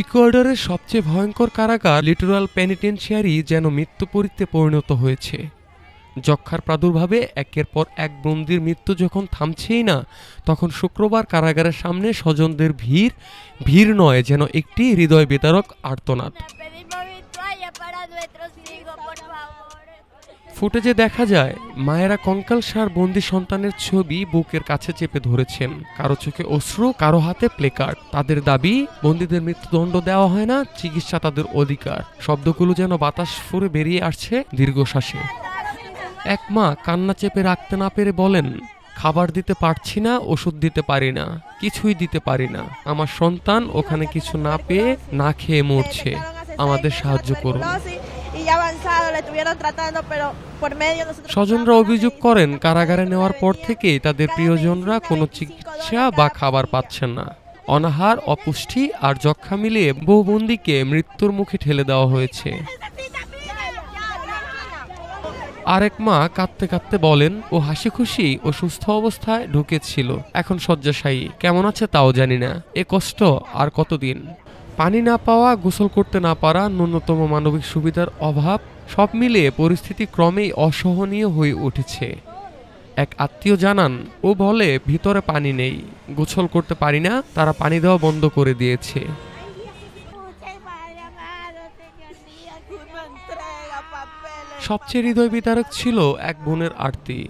ইকুয়েডরের সবচেয়ে ভয়ঙ্কর কারাগার লিটোরাল পেনিটেনশিয়ারি যেন মৃত্যুপরীতে পরিণত হয়েছে। যক্ষ্মার প্রাদুর্ভাবে একের পর এক বন্দির মৃত্যু যখন থামছেই না, তখন শুক্রবার কারাগারের সামনে স্বজনদের ভিড় নয়, যেন একটি হৃদয় বিদারক আর্তনাদ। ফুটেজে দেখা যায় মায়েরা কঙ্কালসার বন্দি সন্তানের ছবি বুকের কাছে চেপে ধরেছেন, কারো চোখে অশ্রু, কারো হাতে প্লেকার্ড। তাদের দাবি, বন্দীদের মৃত্যুদণ্ড দেওয়া হয় না, চিকিৎসা তাদের অধিকার। শব্দগুলো যেন বাতাস ফুঁড়ে বেরিয়ে আসছে দীর্ঘশ্বাসে। এক মা কান্না চেপে রাখতে না পেরে বলেন, খাবার দিতে পারছি না, ওষুধ দিতে পারি না, কিছুই দিতে পারি না। আমার সন্তান ওখানে কিছু না পেয়ে না খেয়ে মরছে, আমাদের সাহায্য করুন। স্বজনরা অভিযোগ করেন, কারাগারে নেওয়ার পর থেকেই তাদের প্রিয়জনরা কোনো চিকিৎসা বা খাবার পাচ্ছেন না। অনাহার, অপুষ্টি আর যক্ষ্মা মিলিয়ে বহু বন্দীকে মৃত্যুর মুখে ঠেলে দেওয়া হয়েছে। আরেক মা কাঁদতে কাঁদতে বলেন, ও হাসি খুশি ও সুস্থ অবস্থায় ঢুকেছিল, এখন শয্যাশায়ী, কেমন আছে তাও জানি না। এ কষ্ট আর কতদিন? পানি না পাওয়া, গোসল করতে না পারা, ন্যূনতম মানবিক সুবিধার অভাব, সব মিলিয়ে পরিস্থিতি ক্রমেই অসহনীয় হয়ে উঠেছে। এক আত্মীয় জানান, ও বলে ভিতরে পানি নেই, গোসল করতে পারি না, তারা পানি দেওয়া বন্ধ করে দিয়েছে। সবচেয়ে হৃদয় বিদারক ছিল এক বোনের আরতি,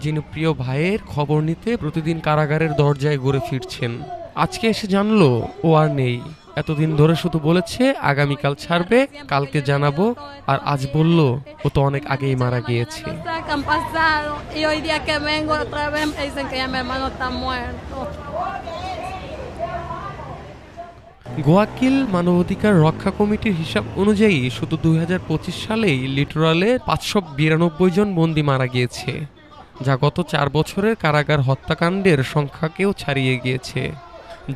যিনি প্রিয় ভাইয়ের খবর নিতে প্রতিদিন কারাগারের দরজায় ঘুরে ফিরছেন। আজকে এসে জানলো ও আর নেই। এতদিন ধরে শুধু বলেছে আগামীকাল ছাড়বে, কালকে জানাবো, আর আজ বলল ও তো অনেক আগেই মারা গিয়েছে। গোয়াকিল মানবাধিকার রক্ষা কমিটির হিসাব অনুযায়ী শুধু 2025 সালেই লিটোরালে 592 জন বন্দী মারা গিয়েছে, যা গত 4 বছরের কারাগার হত্যাকাণ্ডের সংখ্যাকেও ছাড়িয়ে গিয়েছে।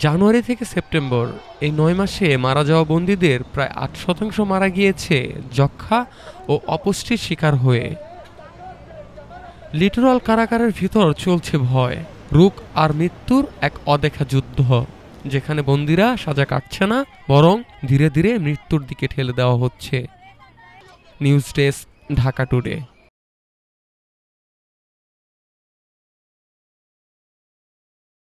জানুয়ারি থেকে সেপ্টেম্বর এই 9 মাসে মারা যাওয়া বন্দীদের প্রায় 8% মারা গিয়েছে যক্ষ্মা ও অপুষ্টির শিকার হয়ে। লিটোরাল কারাগারের ভিতর চলছে ভয়, রোগ আর মৃত্যুর এক অদেখা যুদ্ধ, যেখানে বন্দীরা সাজা কাটছে না, বরং ধীরে ধীরে মৃত্যুর দিকে ঠেলে দেওয়া হচ্ছে। News desk, Dhaka today.